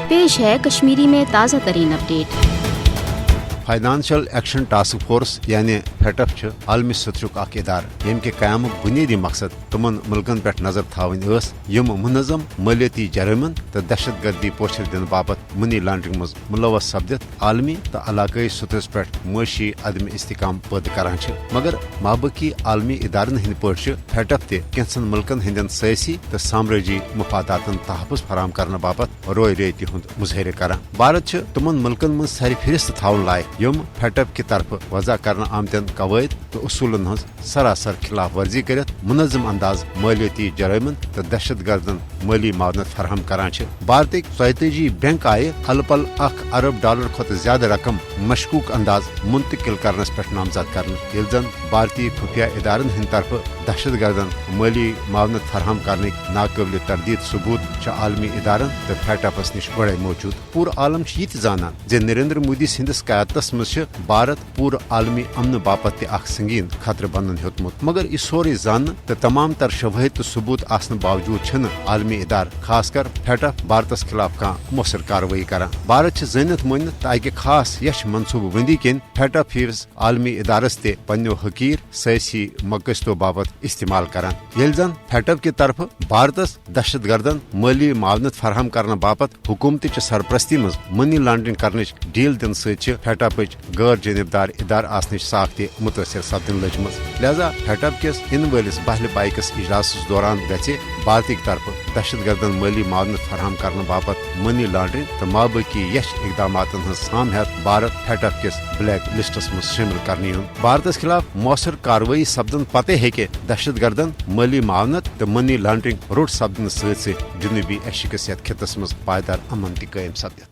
पेश है कश्मीरी में ताज़ा तरीन update. Financial action task force यानी फेटफ आलमी सतरुक अख इदार यम के क़यामुक बुनियादी मकसद तमन मुल्कन पे नजर थावन यम मुनज़म मालियाती जराइमन तो दहशत गर्दी पोछर दिन बाबत मनी लॉन्ड्रिंग मज मुलवस सपदित आलमी तो इलाकाई सतहस पे मुआशी अदम इस्तिकाम पैद करान मगर माबकी आलमी इदारन हंद पे फेटफ तंचन मुल्कन हंदन सयासी तो साम्राजी मफादातन तहफ़ुज़ फराम करने बाबत रोय रेती हुंद मुजहर करान। भारत तमन मुल्कन मज सर फिरिस्त थावन लायक यम फेटफ की तरफ वज़ा करने आमतन कवायद तो उसूलन हज सरासर खिलाफ वर्जी कर मुनज़म अंदाज मालियाती जराइमन तो दहशत गर्दन माली मावनत फराहम करान। भारत 34 बैंक आये अलपल $1 अरब खुद ज्यादा रकम मशकूक अंदाज मुंतकिल करनस पे नामजद कर जन भारतीय खुफिया इदारन हंद तरफ दहशत गर्दन माली मावनत फराहम करने नाकबिल तरदीद सबूत आलमी इदारन तो फेटफस नश गड़े मौजूद। पूरा आलम ये जानान जे नरेंद्र मोदी सिंदस क़यादतस मज भारत पूरा आलमी अमन बापत संगीन खतरे बनन हेतमुत मगर यह सोरे जान तो तमाम तर शवाहिद तो सबूत आसन बावजूद आलमी इदार खासकर फेटफ भारतस खिलाफ कह मौसर कार्रवाई करान। भारत जनित मानित तो अकि खास यश मनसूबह बंदी कन फेटफ हिव्स आलमी इदारस ते पन्नो हकीर सयासी मकसदों बाबत इस्तेमाल करान येल जन फेटफ की तरफ भारतस दहशत गर्दन माली मावनत फराहम करने बाबत हुकूमत सरपरस्ती मज मनी लॉन्ड्रिंग करने डील दिन फेटफ गैर जानबदार इदार आसन साख ते मुतासर सपदन लजमज। लिहाजा फेटफ किस इन वलिस बहल बाइकस इजलास दौरान गि भारत की तरफ दहशत गर्दन माली मावनत फराहम करने बाबत मनी लॉन्ड्रिंग तो माबकी यश इकदाम साम हेत भारत फेटफ किस ब्लैक लिस्टस मज शामिल करने भारत खिलाफ मौसर कार्रवाई सपदन पते हेके दहशत गर्दन माली मावनत तो मनी लॉन्ड्रिंग रोड सपदन सत जनूबी एशिया खितस मज पायदार अमन तयम सपदित।